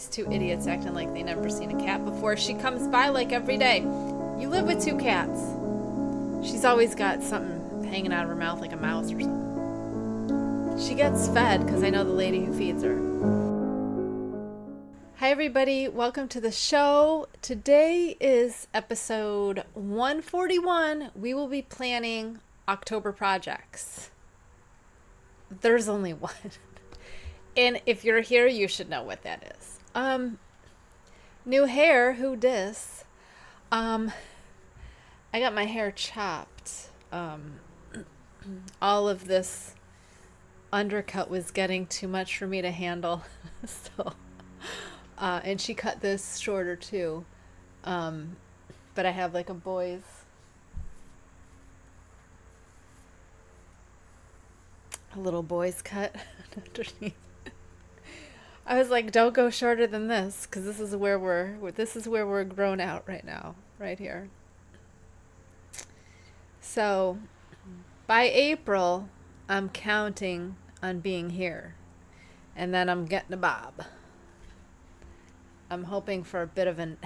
These two idiots acting like they never seen a cat before. She comes by like every day. You live with two cats. She's always got something hanging out of her mouth like a mouse or something. She gets fed because I know the lady who feeds her. Hi everybody, welcome to the show. Today is episode 141. We will be planning October projects. There's only one. And if you're here, you should know what that is. New hair, who dis? I got my hair chopped. All of this undercut was getting too much for me to handle. And she cut this shorter too. But I have like a little boy's cut underneath. I was like, don't go shorter than this, because this is where we're grown out right now, right here. So by April, I'm counting on being here, and then I'm getting a bob. I'm hoping for a bit of an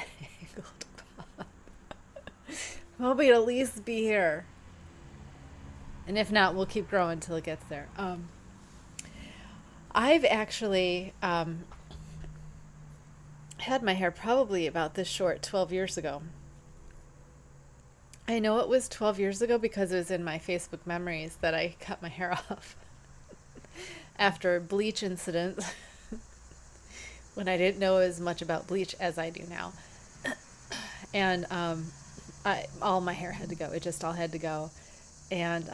angled bob. I'm hoping to at least be here, and if not, we'll keep growing until it gets there. I've actually had my hair probably about this short 12 years ago. I know it was 12 years ago because it was in my Facebook memories that I cut my hair off after a bleach incident when I didn't know as much about bleach as I do now. And all my hair had to go. It just all had to go. And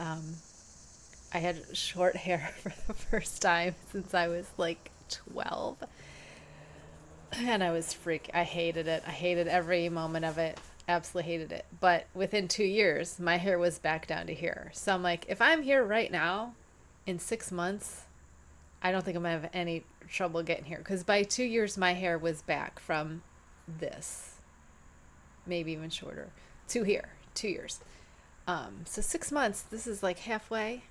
I had short hair for the first time since I was like 12. And I was I hated it. I hated every moment of it. Absolutely hated it. But within 2 years, my hair was back down to here. So I'm like, if I'm here right now, in 6 months, I don't think I'm going to have any trouble getting here. Because by 2 years, my hair was back from this. Maybe even shorter. To here. 2 years. So 6 months, this is like halfway.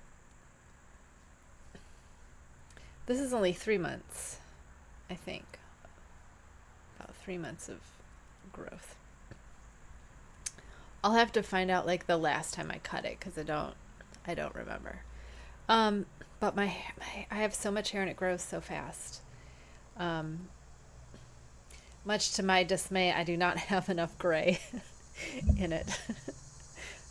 This is only 3 months, I think. About 3 months of growth. I'll have to find out like the last time I cut it because I don't remember. But I have so much hair and it grows so fast. Much to my dismay, I do not have enough gray in it.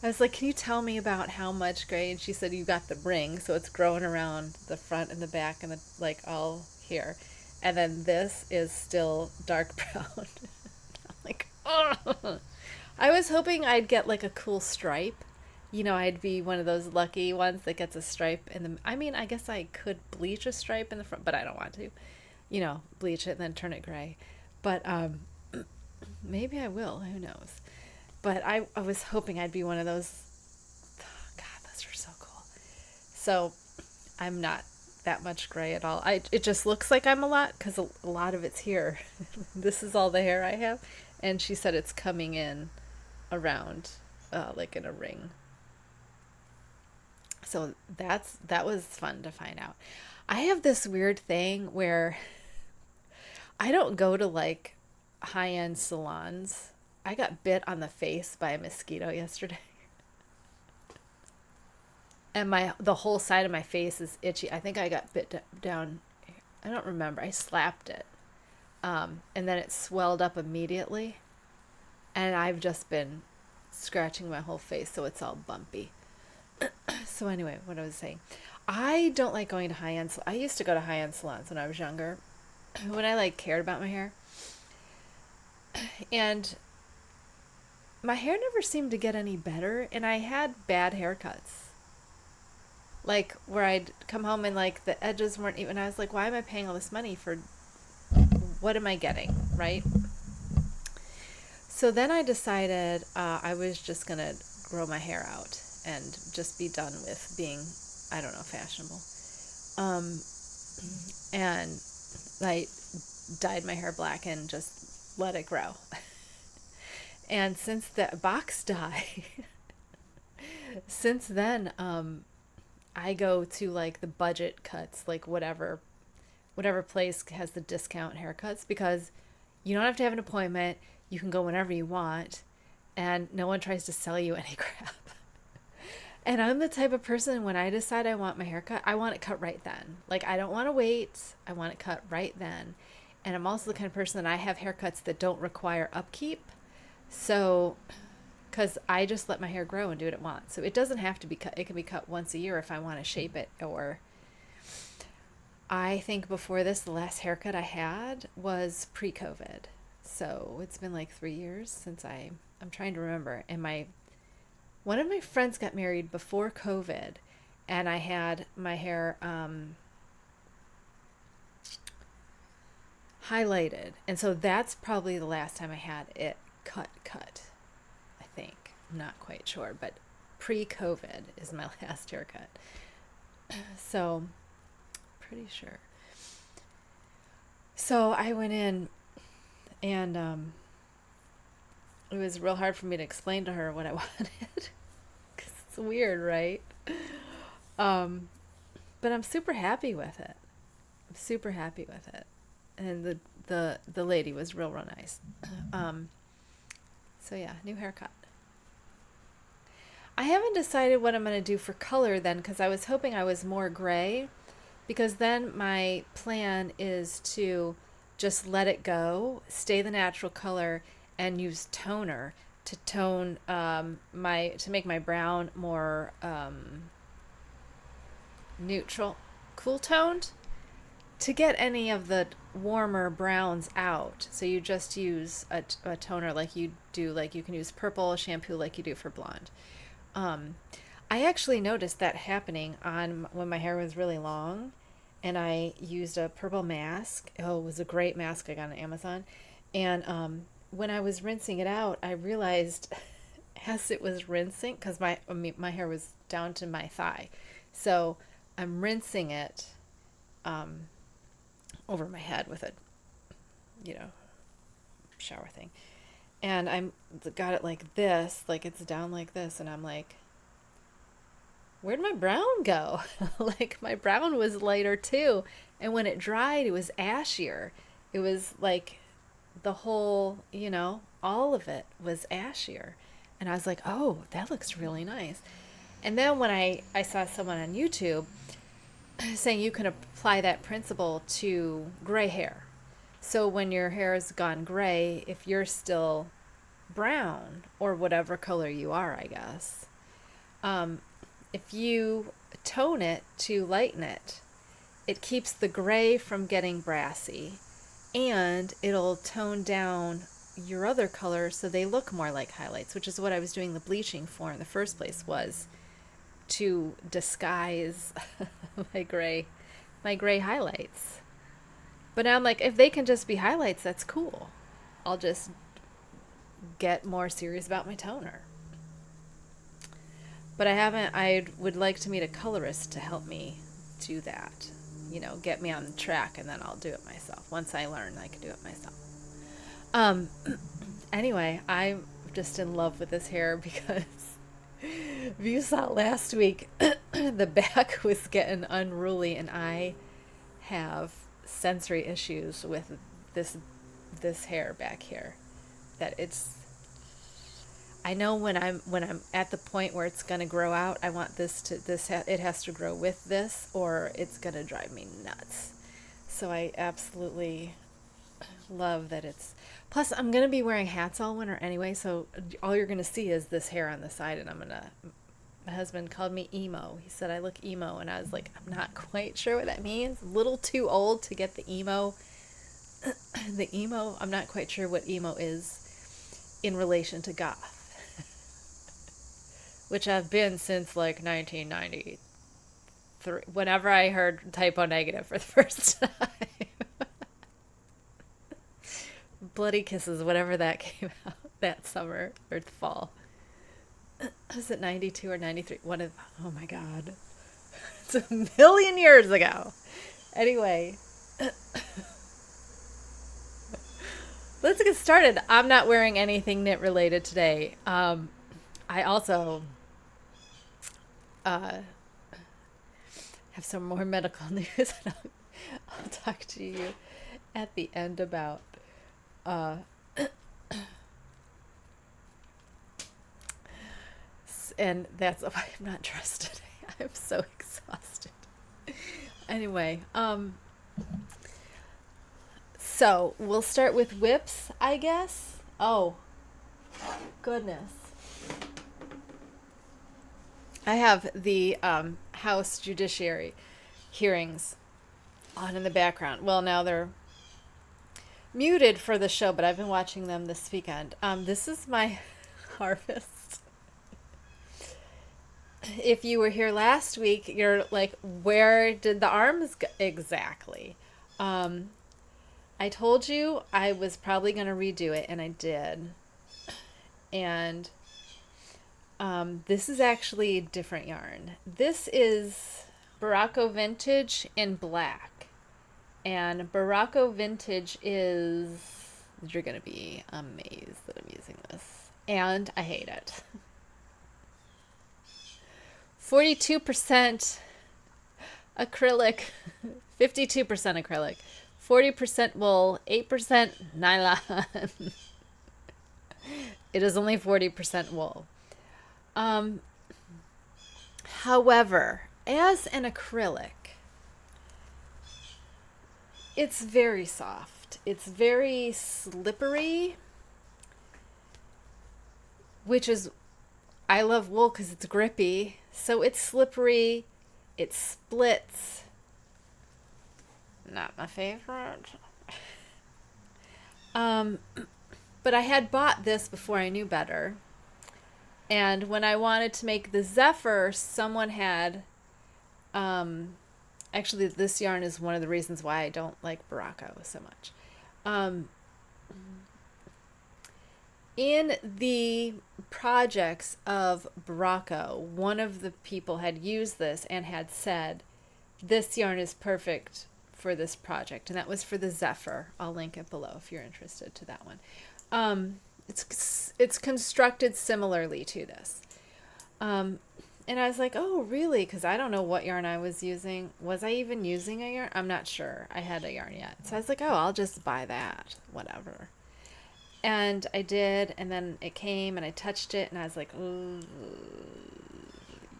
I was like, can you tell me about how much gray? And she said, you got the ring, so it's growing around the front and the back and like all here. And then this is still dark brown. I'm like, oh. I was hoping I'd get like a cool stripe. You know, I'd be one of those lucky ones that gets a stripe in the, I mean, I guess I could bleach a stripe in the front, but I don't want to. You know, bleach it and then turn it gray. But maybe I will, who knows. But I was hoping I'd be one of those. Oh, God, those are so cool. So I'm not that much gray at all. It just looks like I'm a lot because a lot of it's here. This is all the hair I have. And she said it's coming in around like in a ring. So that was fun to find out. I have this weird thing where I don't go to like high-end salons. I got bit on the face by a mosquito yesterday. And the whole side of my face is itchy. I think I got bit down. I don't remember. I slapped it. And then it swelled up immediately. And I've just been scratching my whole face, so it's all bumpy. So anyway, what I was saying. I don't like going to high-end. I used to go to high-end salons when I was younger. When I like cared about my hair. And my hair never seemed to get any better, and I had bad haircuts. Like, where I'd come home and, like, the edges weren't even, I was like, why am I paying all this money for, what am I getting, right? So then I decided I was just going to grow my hair out and just be done with being, I don't know, fashionable. And I dyed my hair black and just let it grow. And since the box dye, since then, I go to like the budget cuts, like whatever whatever place has the discount haircuts, because you don't have to have an appointment. You can go whenever you want, and no one tries to sell you any crap. And I'm the type of person, when I decide I want my haircut, I want it cut right then. Like, I don't want to wait. I want it cut right then. And I'm also the kind of person that I have haircuts that don't require upkeep. So, because I just let my hair grow and do what it wants. So it doesn't have to be cut. It can be cut once a year if I want to shape it. Or I think before this, the last haircut I had was pre-COVID. So it's been like 3 years since I'm trying to remember. And one of my friends got married before COVID, and I had my hair highlighted. And so that's probably the last time I had it cut, I think. I'm not quite sure, but pre-COVID is my last haircut. So, pretty sure. So I went in, and it was real hard for me to explain to her what I wanted, because it's weird, right? But I'm super happy with it. And the lady was real nice. So yeah, new haircut. I haven't decided what I'm going to do for color then, because I was hoping I was more gray, because then my plan is to just let it go, stay the natural color, and use toner to tone to make my brown more neutral, cool toned, to get any of the warmer browns out. So you just use a toner like you do, like you can use purple shampoo like you do for blonde. I actually noticed that happening when my hair was really long, and I used a purple mask. Oh, it was a great mask I got on Amazon. And when I was rinsing it out, I realized as it was rinsing, because my hair was down to my thigh, so I'm rinsing it over my head with a, shower thing, and I'm got it like this, like it's down like this, and I'm like, where'd my brown go? Like, my brown was lighter too, and when it dried, it was ashier. It was like the whole, all of it was ashier, and I was like, oh, that looks really nice. And then when I saw someone on YouTube saying you can apply that principle to gray hair. So when your hair has gone gray, if you're still brown, or whatever color you are, I guess, if you tone it to lighten it, it keeps the gray from getting brassy, and it'll tone down your other colors so they look more like highlights, which is what I was doing the bleaching for in the first place, was to disguise my gray highlights. But now I'm like, if they can just be highlights, that's cool. I'll just get more serious about my toner. But I would like to meet a colorist to help me do that. Get me on the track, and then I'll do it myself. Once I learn, I can do it myself. Anyway, I'm just in love with this hair, because if you saw last week, the back was getting unruly, and I have sensory issues with this hair back here. That I know when I'm at the point where it's gonna grow out, I want it has to grow with this, or it's gonna drive me nuts. So I absolutely love that it's. Plus, I'm gonna be wearing hats all winter anyway, so all you're gonna see is this hair on the side, and my husband called me emo. He said I look emo, and I was like, I'm not quite sure what that means. A little too old to get the emo. I'm not quite sure what emo is in relation to goth, which I've been since like 1993, whenever I heard Typo Negative for the first time. Bloody Kisses, whatever that came out that summer or fall. Was it 92 or 93? Oh my God. It's a million years ago. Anyway. Let's get started. I'm not wearing anything knit related today. I also have some more medical news. I'll talk to you at the end about uh and that's why I'm not dressed today. I'm so exhausted. Anyway, so we'll start with whips, I guess. Oh, goodness. I have the House Judiciary hearings on in the background. Well, now they're muted for the show, but I've been watching them this weekend. This is my harvest. If you were here last week, you're like, where did the arms go? Exactly. I told you I was probably going to redo it, and I did. And this is actually a different yarn. This is Baracco Vintage in black. And Baracco Vintage is... You're going to be amazed that I'm using this. And I hate it. 42% acrylic, 52% acrylic, 40% wool, 8% nylon. It is only 40% wool. However, as an acrylic, it's very soft. It's very slippery, which is, I love wool because it's grippy. So it's slippery, it splits. Not my favorite. But I had bought this before I knew better. And when I wanted to make the Zephyr, someone had... actually, this yarn is one of the reasons why I don't like Baracco so much. In the projects of Baracco, one of the people had used this and had said, this yarn is perfect for this project. And that was for the Zephyr. I'll link it below if you're interested to that one. It's constructed similarly to this. And I was like, oh, really? Because I don't know what yarn I was using. Was I even using a yarn? I'm not sure. I had a yarn yet. So I was like, oh, I'll just buy that. Whatever. And I did, and then it came, and I touched it, and I was like, ooh,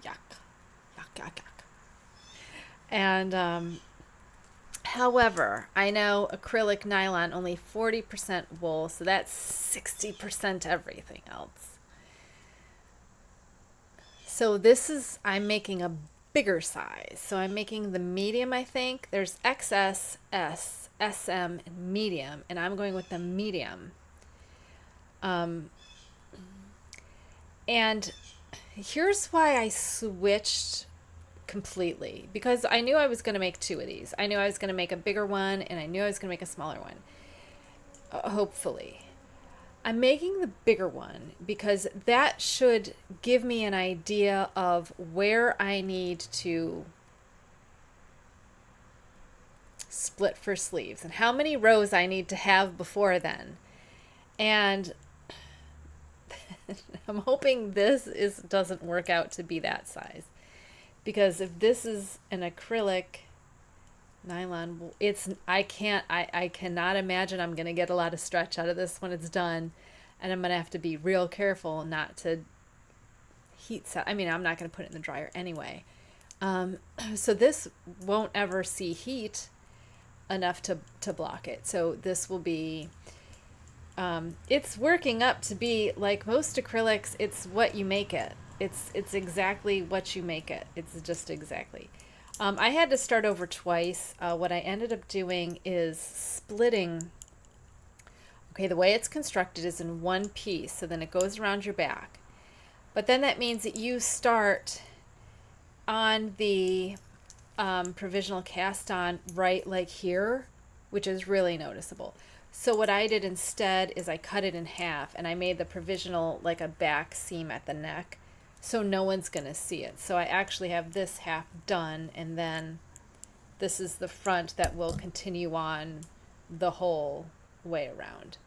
yuck, yuck, yuck, yuck. And, however, I know acrylic nylon, only 40% wool, so that's 60% everything else. So this is, I'm making a bigger size. So I'm making the medium, I think. There's XS, S, SM, and medium, and I'm going with the medium. And here's why I switched completely, because I knew I was going to make two of these. I knew I was going to make a bigger one, and I knew I was going to make a smaller one. Hopefully. I'm making the bigger one because that should give me an idea of where I need to split for sleeves and how many rows I need to have before then. And I'm hoping this doesn't work out to be that size, because if this is an acrylic nylon, I cannot imagine I'm going to get a lot of stretch out of this when it's done, and I'm going to have to be real careful not to heat set. I mean, I'm not going to put it in the dryer anyway. So this won't ever see heat enough to block it. So this will be... it's working up to be like most acrylics. It's what you make it. It's exactly what you make it. It's just exactly. I had to start over twice. What I ended up doing is splitting. Okay, the way it's constructed is in one piece, so then it goes around your back. But then that means that you start on the provisional cast on right like here, which is really noticeable. So what I did instead is I cut it in half, and I made the provisional like a back seam at the neck, so no one's going to see it. So I actually have this half done, and then this is the front that will continue on the whole way around.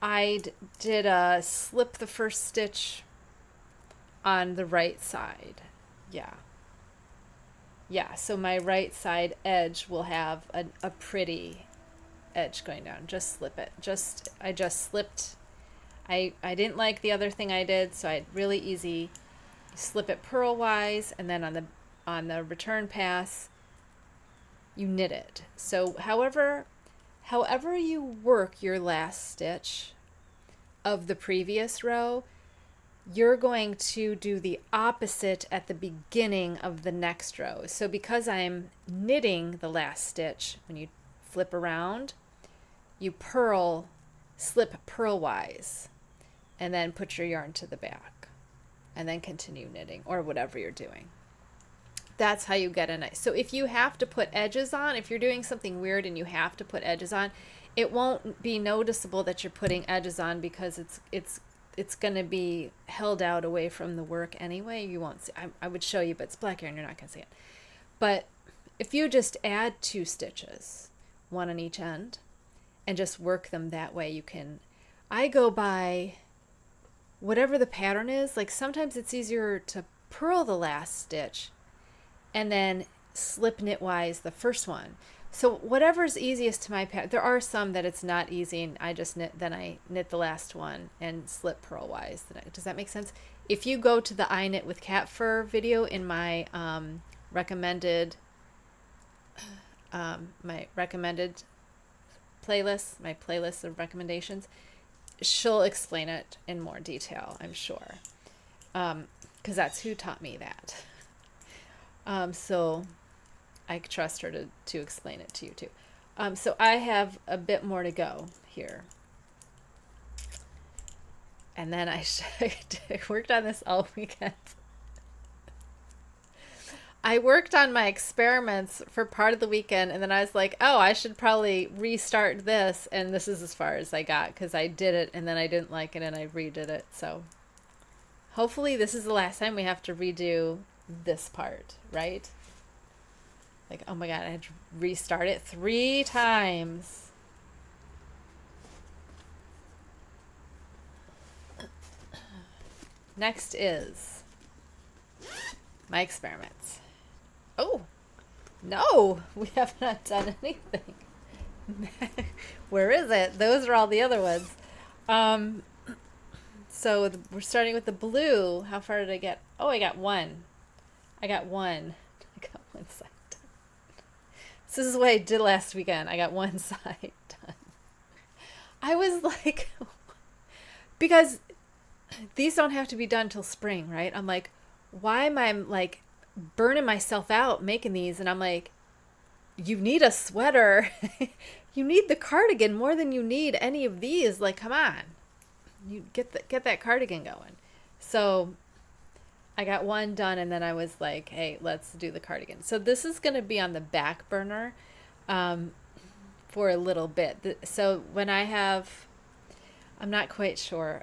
I did slip the first stitch on the right side. Yeah. Yeah, so my right side edge will have a pretty edge going down. Just slip it. I just slipped. I didn't like the other thing I did, so I had really easy. Slip it purlwise, and then on the return pass, you knit it. So however you work your last stitch of the previous row, you're going to do the opposite at the beginning of the next row. So because I'm knitting the last stitch, when you flip around, you slip purlwise, and then put your yarn to the back, and then continue knitting or whatever you're doing. That's how you get a nice. So if you have to put edges on, if you're doing something weird and you have to put edges on, it won't be noticeable that you're putting edges on, because it's going to be held out away from the work anyway. You won't see. I would show you, but it's black yarn, you're not going to see it. But if you just add 2 stitches, one on each end, and just work them that way, you can. I go by whatever the pattern is. Like sometimes it's easier to purl the last stitch and then slip knitwise the first one. So whatever's easiest to my pattern. There are some that it's not easy, and I just knit the last one and slip purlwise. Does that make sense? If you go to the I Knit with Cat Fur video in my recommended playlist, my playlist of recommendations, she'll explain it in more detail, I'm sure, because that's who taught me that. So I trust her to explain it to you too. So I have a bit more to go here. And then I worked on this all weekend. I worked on my experiments for part of the weekend, and then I was like, oh, I should probably restart this. And this is as far as I got, because I did it and then I didn't like it and I redid it. So hopefully this is the last time we have to redo this part, right? Like, oh my God, I had to restart it 3 times. Next is my experiments. Oh, no, we have not done anything. Where is it? Those are all the other ones. So we're starting with the blue. How far did I get? Oh, I got one. I got one side done. So this is what I did last weekend. I got one side done. I was like, because these don't have to be done till spring, right? I'm like, why am I like burning myself out making these? And I'm like, you need a sweater. You need the cardigan more than you need any of these. Like, come on, you get that cardigan going. So I got one done, and then I was like, hey, let's do the cardigan. So this is going to be on the back burner for a little bit. So when I'm not quite sure,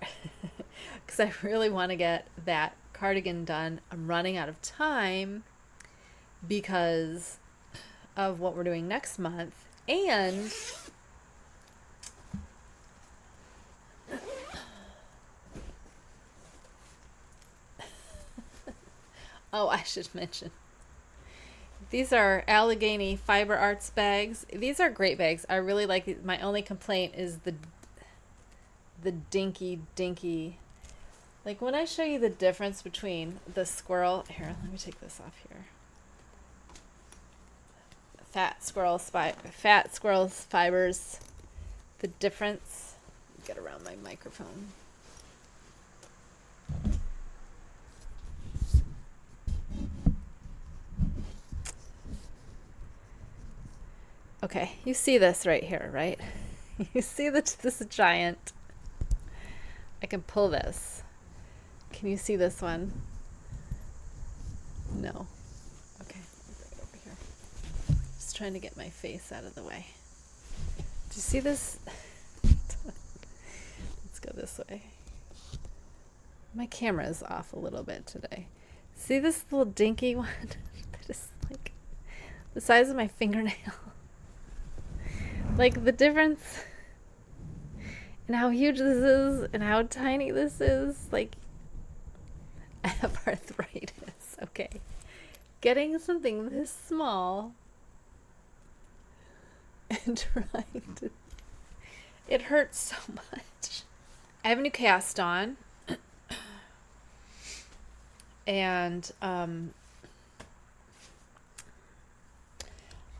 because I really want to get that cardigan done. I'm running out of time because of what we're doing next month, and oh, I should mention, these are Allegheny Fiber Arts bags. These are great bags. I really like these. My only complaint is the dinky. Like when I show you the difference between the squirrel, here, let me take this off here. Fat squirrel's fibers, the difference. Get around my microphone. Okay, you see this right here, right? You see this is giant. I can pull this. Can you see this one? No. Okay, I'll bring it over here. Just trying to get my face out of the way. Do you see this? Let's go this way. My camera is off a little bit today. See this little dinky one? That is like the size of my fingernail. Like the difference in how huge this is and how tiny this is. Like, I have arthritis, okay? getting something this small and trying to... It hurts so much. I have a new cast on. And I'm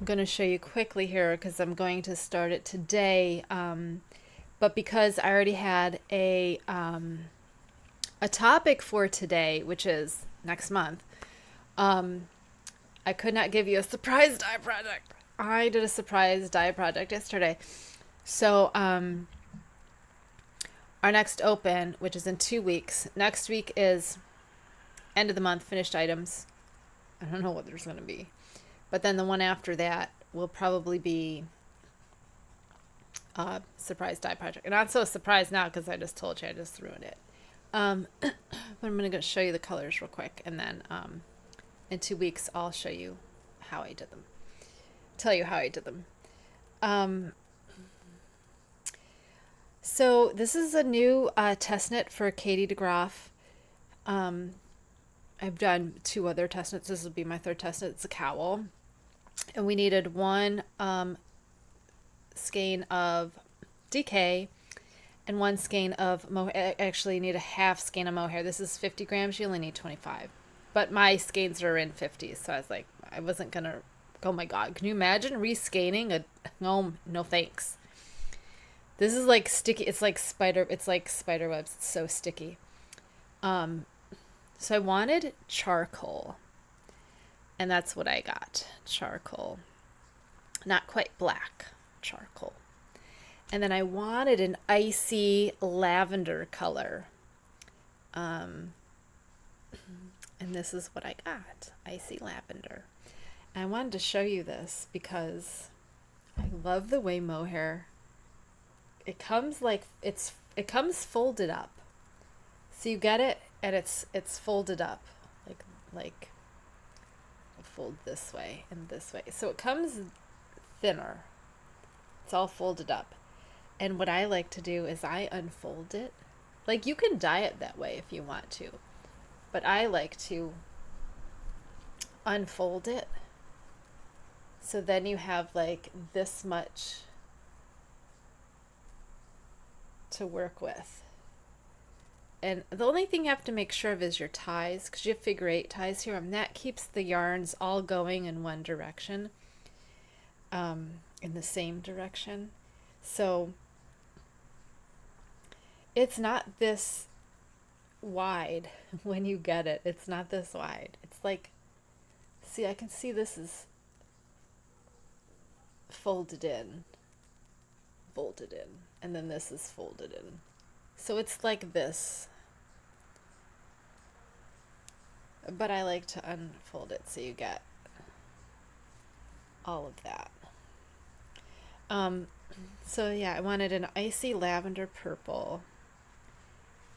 going to show you quickly here because I'm going to start it today. But because I already had a topic for today, which is next month, I could not give you a surprise dye project. I did a surprise dye project yesterday. So our next open, which is in 2 weeks, next week is end of the month, finished items. I don't know what there's going to be. But then the one after that will probably be a surprise dye project. And not so surprised now because I just told you I just ruined it. But I'm going to show you the colors real quick. And then in 2 weeks, I'll show you how I did them. Tell you how I did them. So this is a new test knit for Katie DeGraff. I've done 2 other test knits. This will be my 3rd test knit. It's a cowl. And we needed 1 skein of DK and 1 skein of mohair. Actually, you need a half skein of mohair. This is 50 grams. You only need 25. But my skeins are in 50s. So I was like, I wasn't going to... Oh my God. Can you imagine rescanning a... No, no thanks. This is like sticky. It's like spider webs. It's so sticky. So I wanted charcoal, and that's what I got. Charcoal. Not quite black charcoal. And then I wanted an icy lavender color. And this is what I got. Icy lavender. And I wanted to show you this because I love the way mohair, it comes like it comes folded up. So you get it and it's folded up like fold this way and this way. So it comes thinner. It's all folded up. And what I like to do is I unfold it. Like you can dye it that way if you want to. But I like to unfold it. So then you have like this much to work with. And the only thing you have to make sure of is your ties, because you have figure 8 ties here, and that keeps the yarns all going in one direction, in the same direction. So it's not this wide when you get it. It's not this wide. It's like, see, I can see this is folded in, and then this is folded in. So it's like this. But I like to unfold it so you get all of that. So yeah, I wanted an icy lavender purple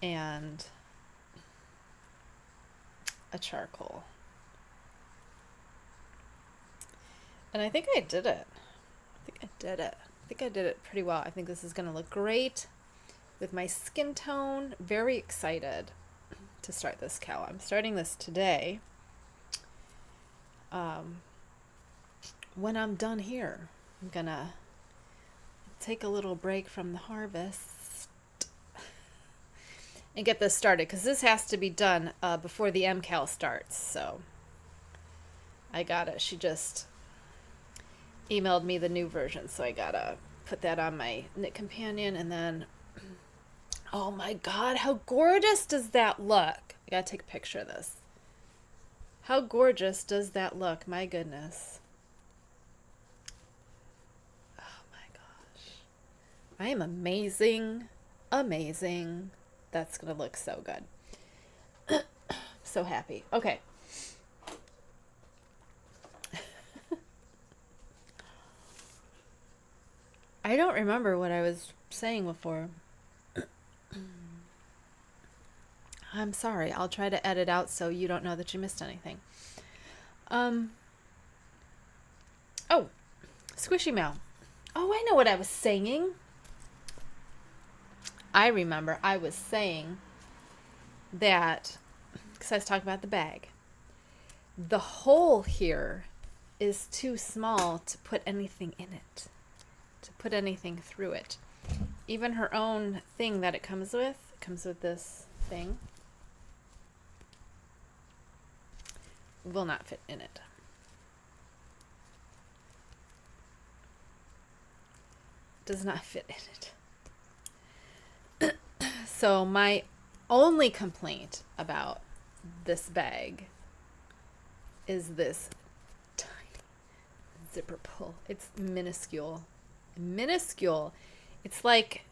and a charcoal. And I think I did it. I think I did it pretty well. I think this is going to look great with my skin tone. Very excited to start this cowl. I'm starting this today. When I'm done here, I'm gonna take a little break from the harvest and get this started, because this has to be done before the MKAL starts. So I gotta, she just emailed me the new version, so I gotta put that on my knit companion. And then, oh my God, how gorgeous does that look? I gotta take a picture of this. How gorgeous does that look? My goodness. Oh my gosh. I am amazing. Amazing. That's gonna look so good. So happy. Okay. I don't remember what I was saying before. I'm sorry. I'll try to edit out so you don't know that you missed anything. Oh, Squishy Mail. Oh, I know what I was saying. I remember I was saying that, because I was talking about the bag, the hole here is too small to put anything in it, to put anything through it. Even her own thing that it comes with this thing, will not fit in it. Does not fit in it. So my only complaint about this bag is this tiny zipper pull. It's minuscule. Minuscule. It's like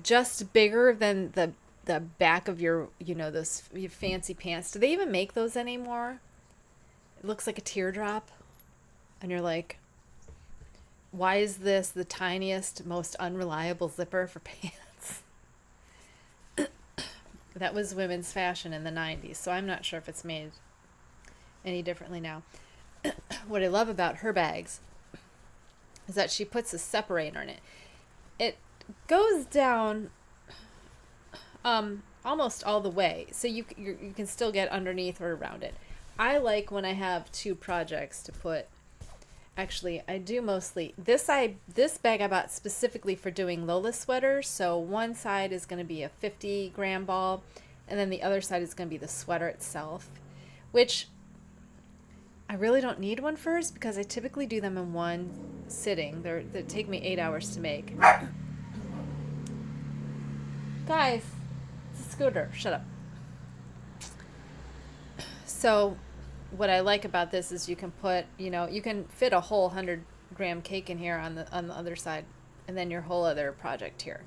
just bigger than the back of your, you know, those fancy pants. Do they even make those anymore? It looks like a teardrop. And you're like, why is this the tiniest, most unreliable zipper for pants? That was women's fashion in the 90s, so I'm not sure if it's made any differently now. What I love about her bags is that she puts a separator in it. It goes down almost all the way, so you can still get underneath or around it. I like when I have two projects to put. Actually, I do mostly this bag I bought specifically for doing Lola sweaters. So one side is going to be a 50-gram ball, and then the other side is going to be the sweater itself, which I really don't need one first because I typically do them in one sitting. They take me 8 hours to make. Guys, it's a scooter. Shut up. So what I like about this is you can put, you know, you can fit a whole 100-gram cake in here on the other side, and then your whole other project here.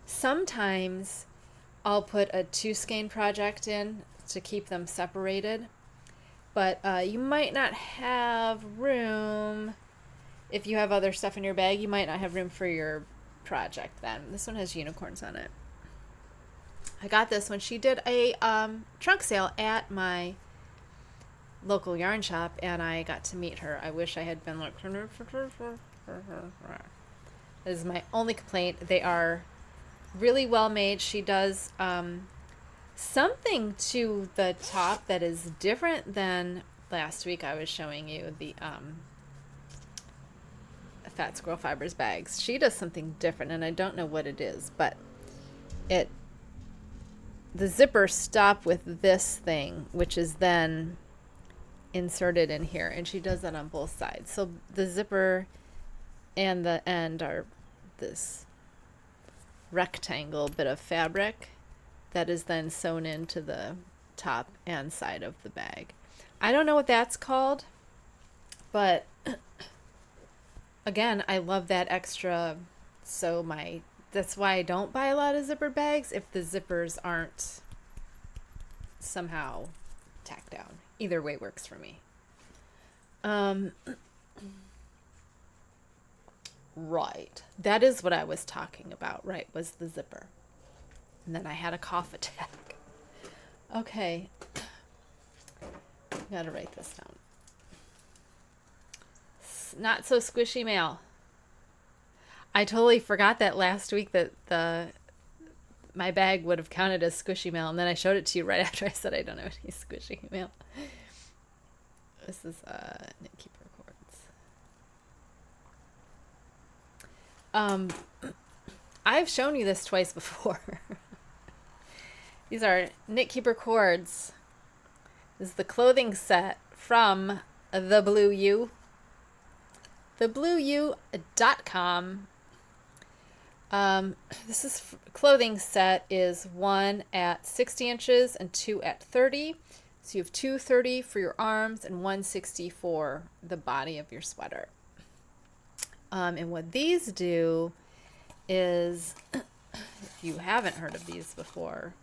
Sometimes I'll put a 2-skein project in to keep them separated, but you might not have room. If you have other stuff in your bag, you might not have room for your project then. This one has unicorns on it. I got this when she did a trunk sale at my local yarn shop, and I got to meet her. I wish I had been like, this is my only complaint. They are really well made. She does something to the top that is different than last week. I was showing you the Fat Squirrel Fibers bags. She does something different, and I don't know what it is, but the zippers stop with this thing, which is then inserted in here, and she does that on both sides. So the zipper and the end are this rectangle bit of fabric that is then sewn into the top and side of the bag. I don't know what that's called, but again, I love that extra. So that's why I don't buy a lot of zipper bags if the zippers aren't somehow tacked down. Either way works for me. Right. That is what I was talking about, right, was the zipper. And then I had a cough attack. Okay. Gotta write this down. Not so squishy mail. I totally forgot that last week that my bag would have counted as squishy mail, and then I showed it to you right after I said I don't have any squishy mail. This is Knit Keeper cords. I've shown you this twice before. These are Knit Keeper cords. This is the clothing set from The Blue U. TheBlueU.com. This is clothing set is 1 at 60 inches and 2 at 30. So you have 230 for your arms and 160 for the body of your sweater. And what these do is, if you haven't heard of these before,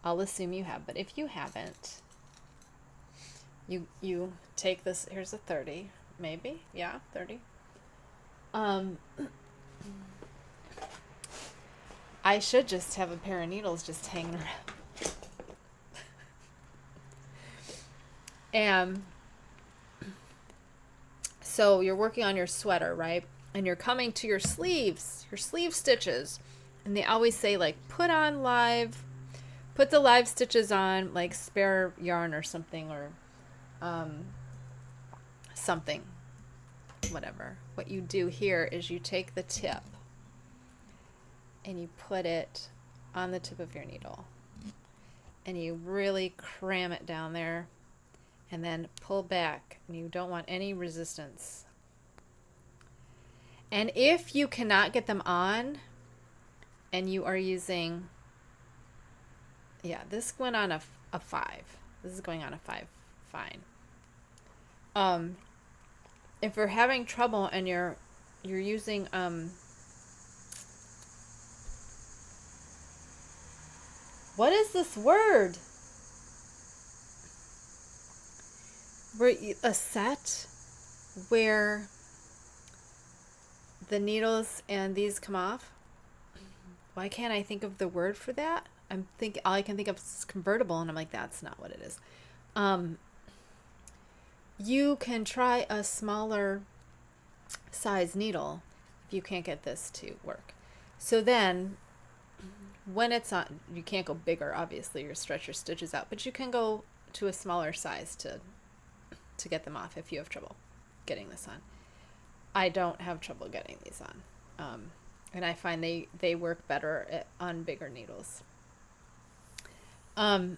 I'll assume you have, but if you haven't, you take this, here's a 30, maybe, yeah, 30. I should just have a pair of needles just hanging around. And so you're working on your sweater, right? And you're coming to your sleeves, your sleeve stitches. And they always say, like, put on live put the live stitches on like spare yarn or something, or something, whatever. What you do here is you take the tip and you put it on the tip of your needle and you really cram it down there and then pull back, and you don't want any resistance. And if you cannot get them on and you are using, yeah, this went on a 5. This is going on a 5. Fine. If you're having trouble and you're using what is this word? A set where the needles and these come off. Why can't I think of the word for that? All I can think of is convertible, and I'm like, that's not what it is. You can try a smaller size needle if you can't get this to work. So then when it's on, you can't go bigger, obviously, or stretch your stitches out, but you can go to a smaller size to get them off if you have trouble getting this on. I don't have trouble getting these on. And I find they work better on bigger needles. You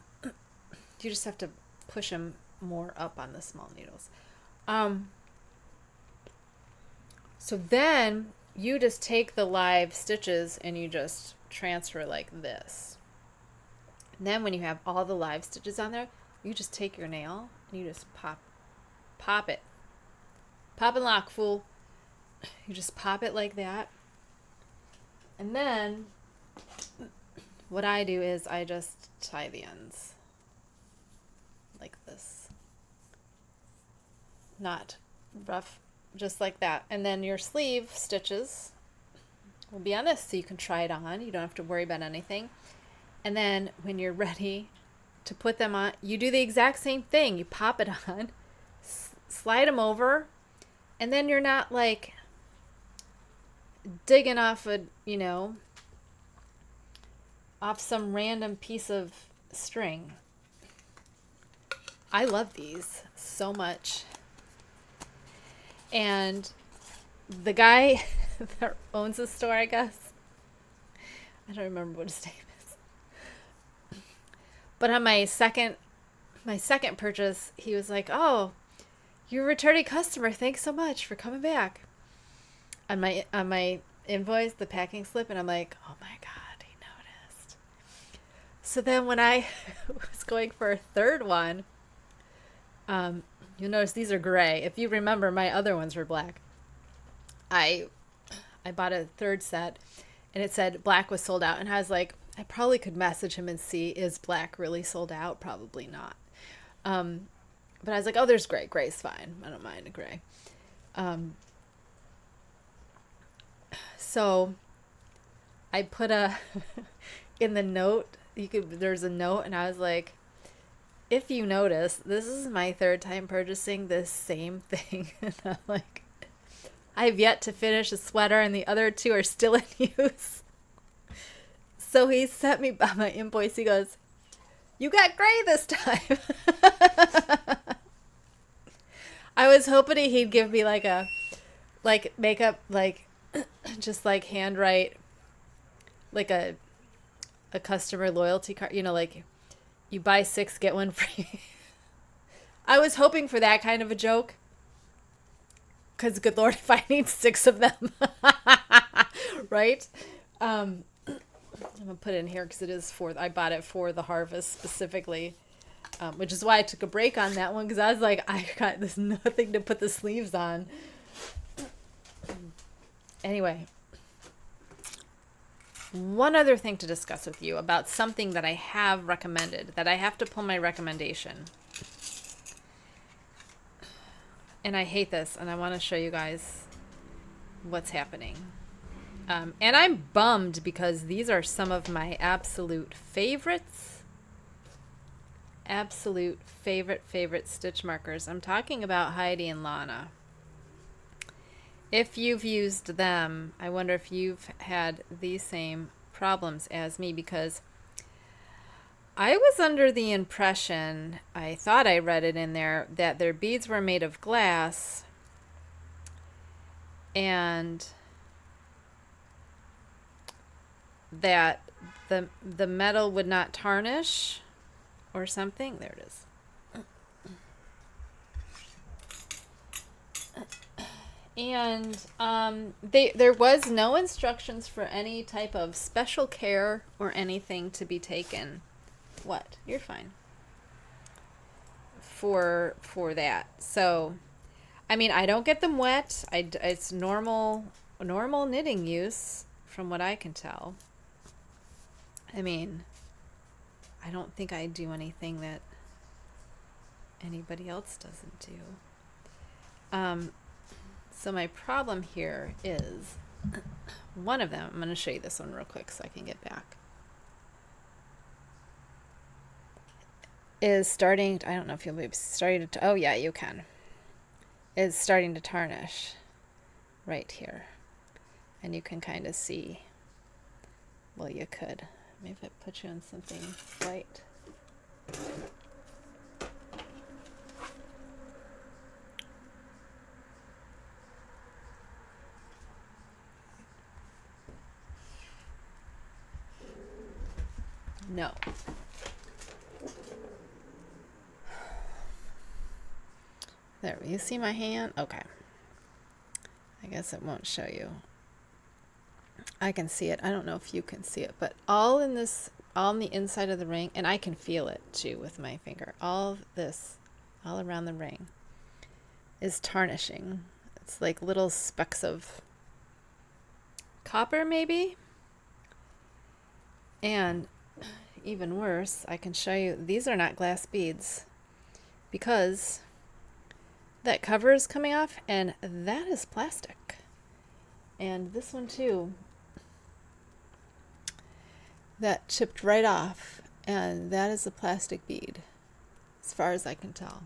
just have to push them more up on the small needles. So then you just take the live stitches and you just transfer like this. And then when you have all the live stitches on there, you just take your nail and you just pop it. Pop and lock, fool. You just pop it like that. And then what I do is I just tie the ends like this. Not rough, just like that. And then your sleeve stitches will be on this, so you can try it on. You don't have to worry about anything. And then when you're ready to put them on, you do the exact same thing. You pop it on, slide them over, and then you're not like digging off off some random piece of string. I love these so much. And the guy that owns the store, I guess, I don't remember what his name is, but on my second purchase, he was like, "Oh, you're a returning customer. Thanks so much for coming back." On my invoice, the packing slip, and I'm like, "Oh my God, he noticed." So then when I was going for a third one, you'll notice these are gray. If you remember, my other ones were black. I bought a third set, and it said black was sold out, and I was like, I probably could message him and see, is black really sold out? Probably not. But I was like, oh, there's gray. Gray's fine. I don't mind a gray. So I put in the note, there's a note, and I was like, if you notice, this is my third time purchasing this same thing. And I'm like, I've yet to finish a sweater and the other two are still in use. So he sent me by my invoice. He goes, "You got gray this time." I was hoping he'd give me makeup, just like handwrite, like a customer loyalty card, like you buy 6, get 1 free. I was hoping for that kind of a joke. Because good Lord, if I need 6 of them. Right? I'm going to put it in here because it is I bought it for the harvest specifically. Which is why I took a break on that one, because I was like, there's nothing to put the sleeves on. Anyway. One other thing to discuss with you about something that I have recommended, that I have to pull my recommendation. And I hate this, and I want to show you guys what's happening. And I'm bummed because these are some of my absolute favorites. Absolute favorite stitch markers. I'm talking about Heidi and Lana. If you've used them, I wonder if you've had these same problems as me, because I was under the impression, I thought I read it in there, that their beads were made of glass and that the metal would not tarnish or something. There it is. And there was no instructions for any type of special care or anything to be taken. What? You're fine. For that. So, I mean, I don't get them wet. It's normal knitting use from what I can tell. I mean, I don't think I do anything that anybody else doesn't do. So my problem here is one of them. I'm going to show you this one real quick so I can get back. Is starting, I don't know if you'll be starting to, oh yeah, you can. Is starting to tarnish right here. And you can kind of see, well, you could. Maybe if I put you on something light. No. There, you see my hand? Okay. I guess it won't show you. I can see it. I don't know if you can see it, but all on the inside of the ring, and I can feel it too with my finger. All of this, all around the ring, is tarnishing. It's like little specks of copper, maybe. And even worse, I can show you, these are not glass beads because that cover is coming off and that is plastic. And this one too, that chipped right off, and that is a plastic bead. As far as I can tell,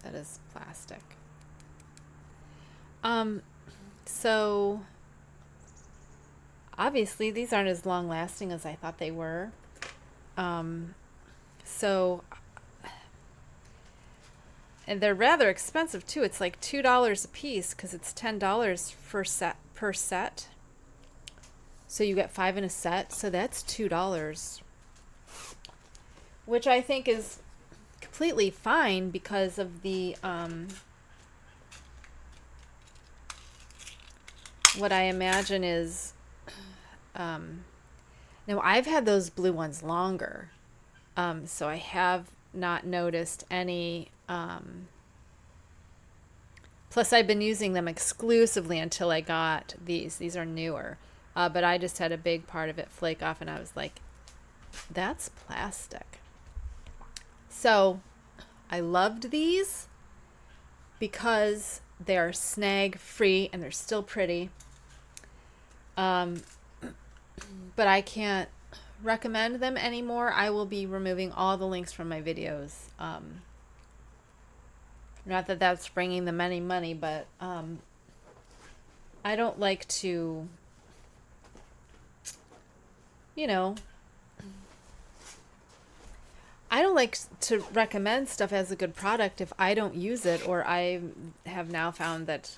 that is plastic. So obviously these aren't as long lasting as I thought they were. And they're rather expensive too. It's like $2 a piece because it's $10 per set. So you get 5 in a set. So that's $2, which I think is completely fine because of the what I imagine is now I've had those blue ones longer, so I have not noticed any. Plus, I've been using them exclusively until I got these. These are newer, but I just had a big part of it flake off, and I was like, "That's plastic." So, I loved these because they are snag free and they're still pretty. But I can't recommend them anymore. I will be removing all the links from my videos. Not that that's bringing them any money, but I don't like to, I don't like to recommend stuff as a good product if I don't use it, or I have now found that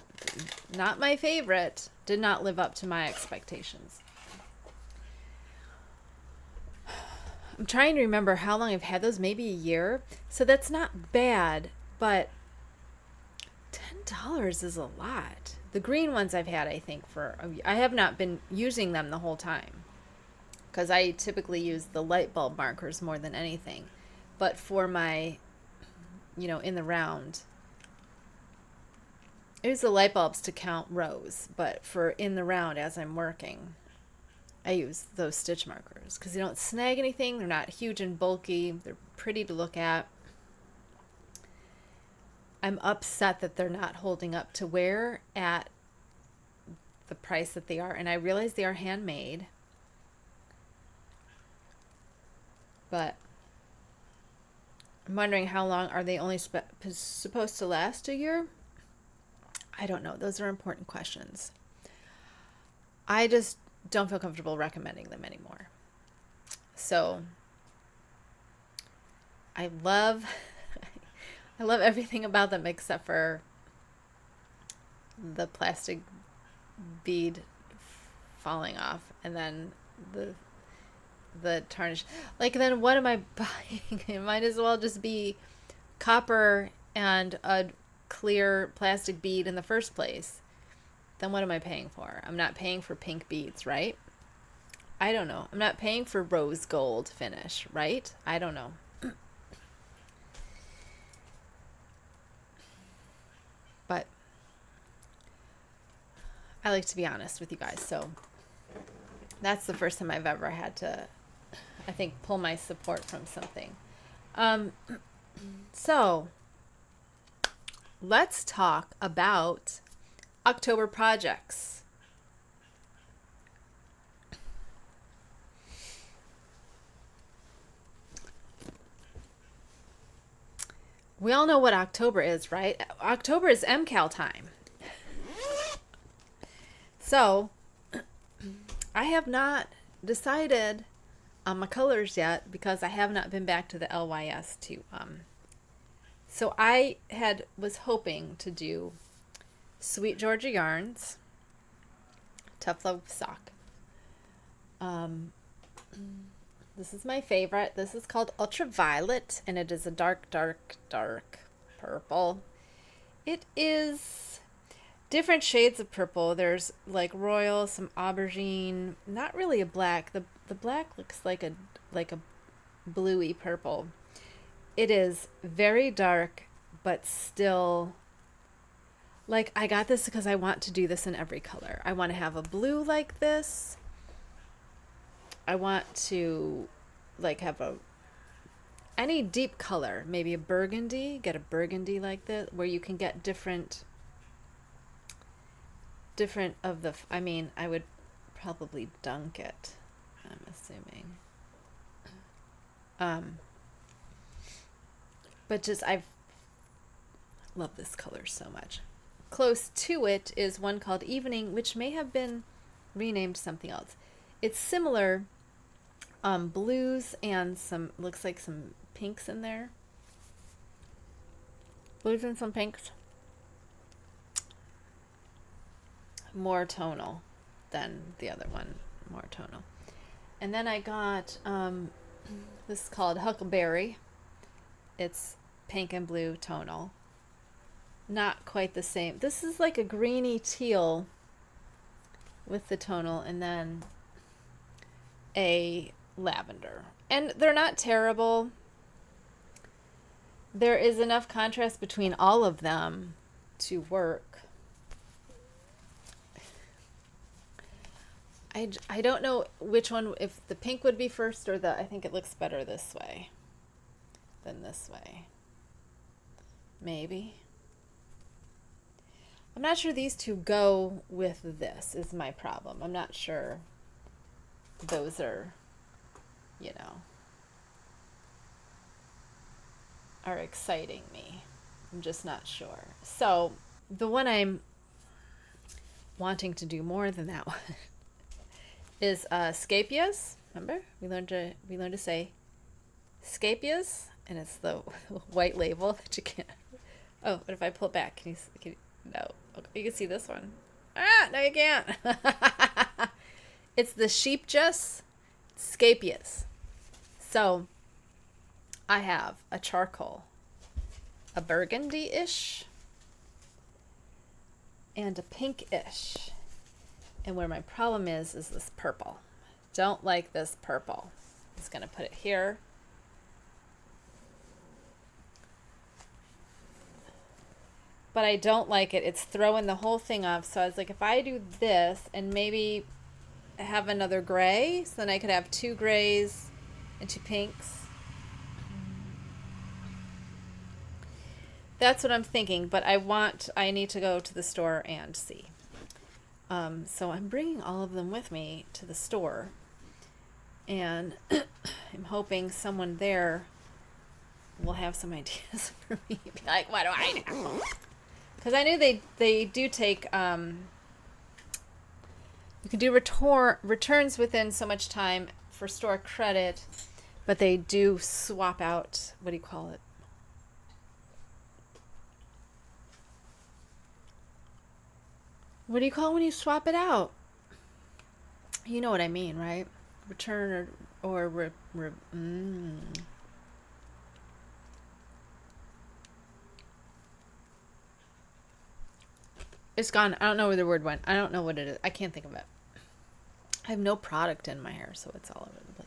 not my favorite did not live up to my expectations. I'm trying to remember how long I've had those, maybe a year. So that's not bad, but $10 is a lot. The green ones I've had, I think, I have not been using them the whole time because I typically use the light bulb markers more than anything. But for my, in the round, I use the light bulbs to count rows, but for in the round as I'm working, I use those stitch markers because they don't snag anything. They're not huge and bulky. They're pretty to look at. I'm upset that they're not holding up to wear at the price that they are. And I realize they are handmade. But I'm wondering how long are they only supposed to last a year? I don't know. Those are important questions. I just don't feel comfortable recommending them anymore. So I love I love everything about them except for the plastic bead falling off, and then the tarnish. Like, then what am I buying? It might as well just be copper and a clear plastic bead in the first place. Then what am I paying for? I'm not paying for pink beads, right? I don't know. I'm not paying for rose gold finish, right? I don't know. But I like to be honest with you guys, so that's the first time I've ever had to, I think, pull my support from something. So let's talk about October projects. We all know what October is, right? October is MKAL time. So I have not decided on my colors yet because I have not been back to the LYS to so I was hoping to do Sweet Georgia yarns, Tough Love sock. This is my favorite. This is called Ultraviolet, and it is a dark, dark, dark purple. It is different shades of purple. There's like royal, some aubergine, not really a black. The black looks like a bluey purple. It is very dark, but still, like, I got this because I want to do this in every color. I want to have a blue like this. I want to like have any deep color, maybe a burgundy, get a burgundy like this, where you can get different of the, I mean, I would probably dunk it, I'm assuming. But just, I love this color so much. Close to it is one called Evening, which may have been renamed something else. It's similar, blues and some, looks like some pinks in there. Blues and some pinks. More tonal than the other one, more tonal. And then I got, this is called Huckleberry. It's pink and blue tonal. Not quite the same. This is like a greeny teal with the tonal, and then a lavender. And they're not terrible. There is enough contrast between all of them to work. I don't know which one, if the pink would be first or I think it looks better this way than this way. Maybe. I'm not sure these two go with this is my problem. I'm not sure those are, you know, are exciting me. I'm just not sure. So the one I'm wanting to do more than that one is Sheepjes. Remember, we learned to say Sheepjes, and it's the white label that you can't. Oh, what if I pull it back? Can you no, okay, you can see this one. Ah, no, you can't. It's the Sheepjes Sheepjes. So I have a charcoal, a burgundy-ish, and a pink-ish. And where my problem is this purple. Don't like this purple. I'm just going to put it here. But I don't like it. It's throwing the whole thing off. So I was like, if I do this and maybe have another gray, so then I could have 2 grays and 2 pinks. That's what I'm thinking. But I need to go to the store and see. So I'm bringing all of them with me to the store, and I'm hoping someone there will have some ideas for me. Be like, what do I know? Because I knew they do take, you can do returns within so much time for store credit, But they do swap out, what do you call it? What do you call it when you swap it out? You know what I mean, right? Return It's gone. I don't know where the word went. I don't know what it is. I can't think of it. I have no product in my hair, so it's all over the place.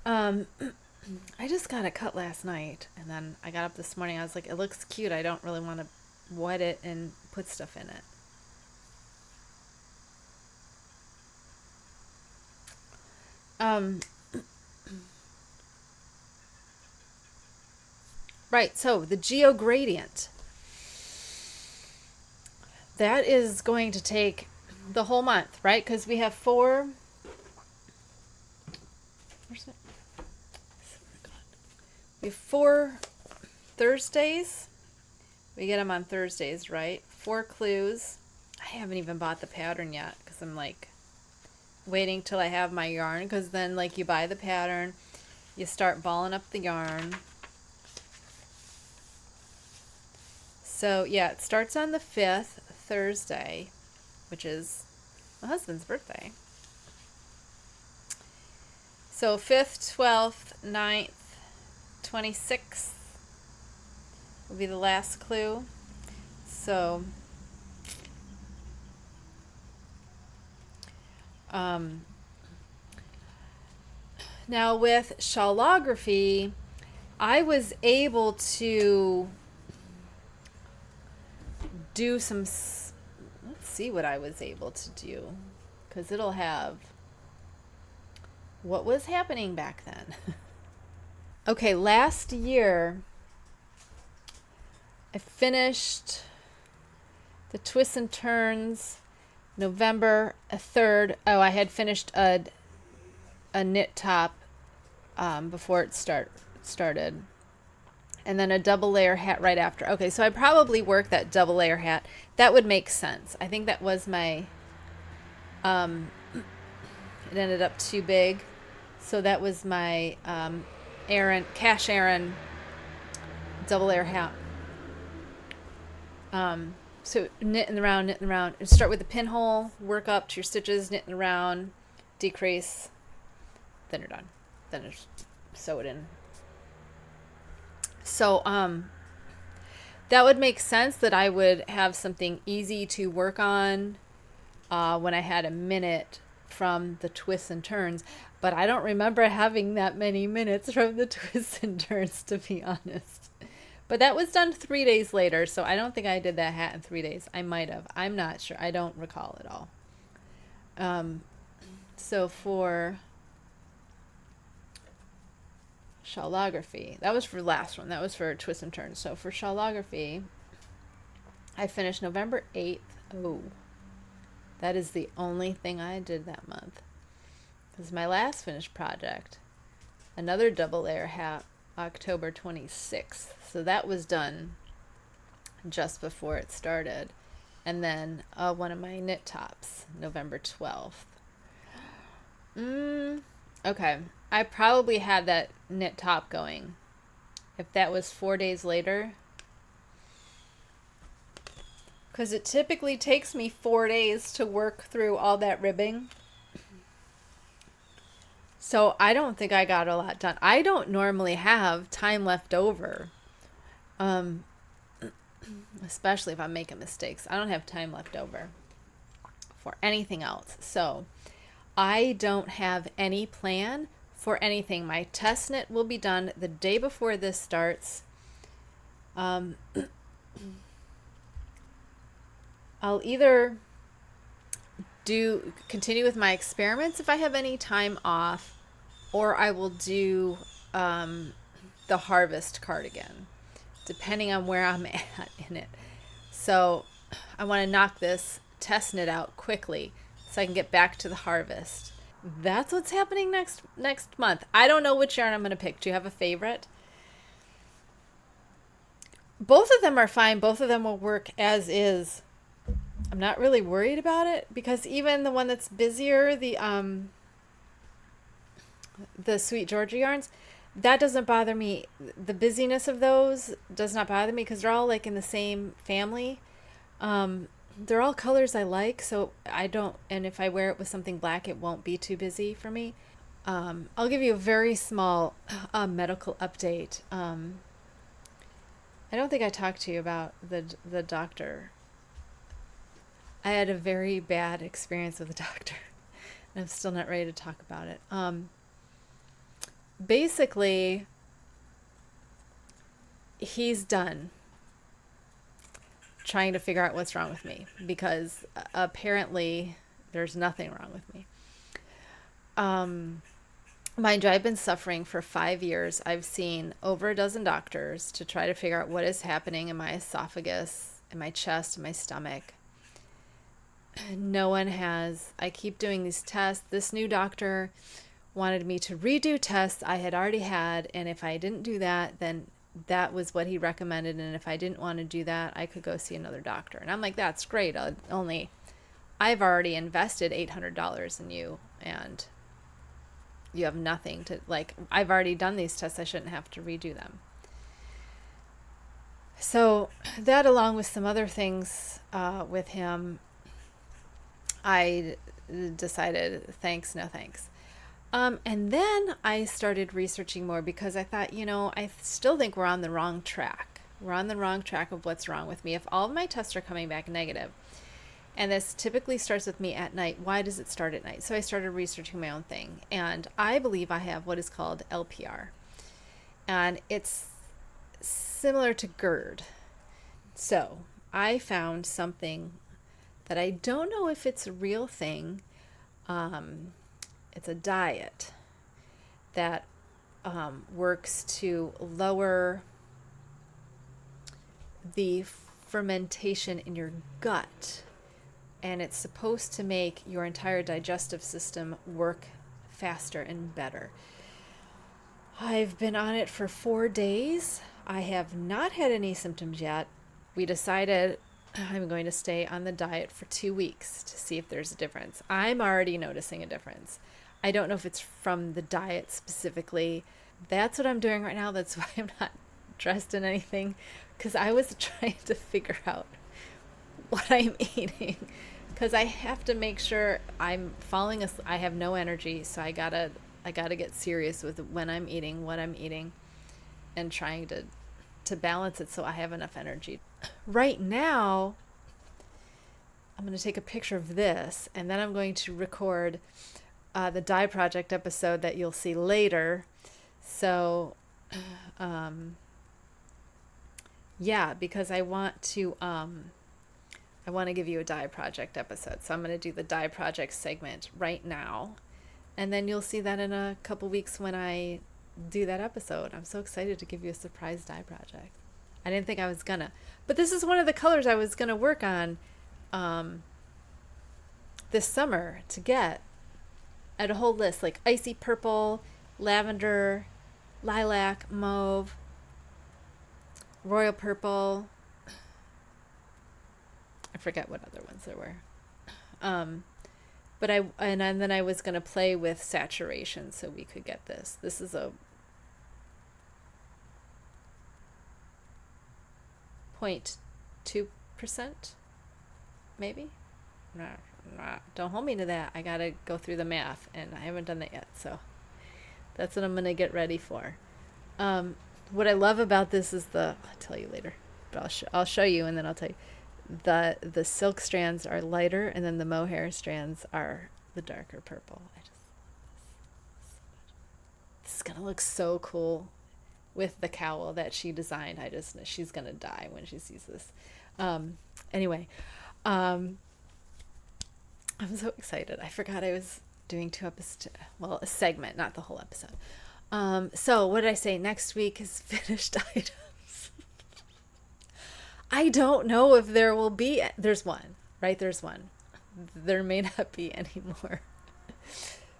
I just got it cut last night, and then I got up this morning. I was like, it looks cute. I don't really want to wet it and put stuff in it. Right, so the Geogradient. That is going to take the whole month, right? Because we have 4... Where's it? We have 4 Thursdays. We get them on Thursdays, right? 4 clues. I haven't even bought the pattern yet because I'm like waiting till I have my yarn, because then like you buy the pattern, you start balling up the yarn. So yeah, it starts on the 5th, Thursday, which is my husband's birthday. So 5th, 12th, 9th, 26th will be the last clue. So now with shawlography, I was able to do some, let's see what I was able to do, because it'll have what was happening back then. Okay, last year I finished the twists and turns November 3rd. Oh, I had finished a knit top before it started. And then a double layer hat right after. Okay, so I probably worked that double layer hat. That would make sense. I think that was my, it ended up too big. So that was my Cash Aaron double layer hat. So knitting around. And start with the pinhole, work up to your stitches, knitting around, decrease, then you're done. Then just sew it in. So that would make sense that I would have something easy to work on when I had a minute from the twists and turns. But I don't remember having that many minutes from the twists and turns, to be honest. But that was done 3 days later, so I don't think I did that hat in 3 days. I might have. I'm not sure. I don't recall it all. So for shawlography, that was for the last one. That was for twists and turns. So for shawlography, I finished November 8th. Oh, that is the only thing I did that month. This is my last finished project. Another double layer hat, October 26th. So that was done just before it started. And then one of my knit tops, November 12th. Okay. I probably had that knit top going. If that was 4 days later. Because it typically takes me 4 days to work through all that ribbing. So I don't think I got a lot done. I don't normally have time left over. Especially if I'm making mistakes. I don't have time left over for anything else. So I don't have any plan for anything. My test knit will be done the day before this starts. I'll either continue with my experiments if I have any time off, or I will do the harvest cardigan, depending on where I'm at in it. So I want to knock this test knit out quickly so I can get back to the harvest. That's what's happening next month. I don't know which yarn I'm going to pick. Do you have a favorite? Both of them are fine. Both of them will work as is. I'm not really worried about it, because even the one that's busier, the the Sweet Georgia yarns, that doesn't bother me. The busyness of those does not bother me because they're all like in the same family. They're all colors I like, so I don't, and if I wear it with something black, it won't be too busy for me. I'll give you a very small medical update. I don't think I talked to you about the doctor. I had a very bad experience with the doctor. I'm still not ready to talk about it. Basically, he's done trying to figure out what's wrong with me because apparently there's nothing wrong with me. Mind you, I've been suffering for 5 years. I've seen over a dozen doctors to try to figure out what is happening in my esophagus, in my chest, in my stomach. No one has. I keep doing these tests. This new doctor wanted me to redo tests I had already had, and if I didn't do that, then that was what he recommended, and if I didn't want to do that, I could go see another doctor. And I'm like, that's great. I've already invested $800 in you, and you have nothing to, like, I've already done these tests. I shouldn't have to redo them. So that, along with some other things with him, I decided, thanks, no thanks. And then I started researching more because I thought, I still think we're on the wrong track. We're on the wrong track of what's wrong with me. If all of my tests are coming back negative, and this typically starts with me at night, why does it start at night? So I started researching my own thing. And I believe I have what is called LPR. And it's similar to GERD. So I found something that I don't know if it's a real thing. It's a diet that works to lower the fermentation in your gut. And it's supposed to make your entire digestive system work faster and better. I've been on it for 4 days. I have not had any symptoms yet. We decided I'm going to stay on the diet for 2 weeks to see if there's a difference. I'm already noticing a difference. I don't know if it's from the diet specifically. That's what I'm doing right now. That's why I'm not dressed in anything, because I was trying to figure out what I'm eating, because I have to make sure I'm falling asleep. I have no energy, so I gotta get serious with when I'm eating, what I'm eating, and trying to balance it so I have enough energy. Right now, I'm going to take a picture of this, and then I'm going to record the Dye Project episode that you'll see later. So, yeah, because I want to give you a Dye Project episode. So I'm going to do the Dye Project segment right now, and then you'll see that in a couple weeks when I do that episode. I'm so excited to give you a surprise Dye Project. I didn't think I was gonna, but this is one of the colors I was gonna work on this summer to get. I had a whole list, like icy purple, lavender, lilac, mauve, royal purple. I forget what other ones there were. But then I was gonna play with saturation so we could get this. This is a 0.2%, maybe. Don't hold me to that. I gotta go through the math, and I haven't done that yet. So that's what I'm gonna get ready for. What I love about this is I'll tell you later, but I'll show you, and then I'll tell you. The silk strands are lighter, and then the mohair strands are the darker purple. I just love this so much. This is gonna look so cool with the cowl that she designed. She's gonna die when she sees this. Anyway, I'm so excited. I forgot I was doing 2 episodes. Well, a segment, not the whole episode. So what did I say? Next week is finished items. I don't know if there will be. There's one, right? There's one. There may not be any more.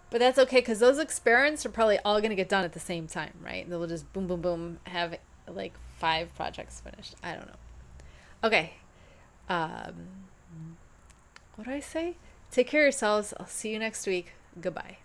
But that's okay, because those experiments are probably all going to get done at the same time, right? They'll just boom, boom, boom, have like 5 projects finished. I don't know. Okay. What do I say? Take care of yourselves. I'll see you next week. Goodbye.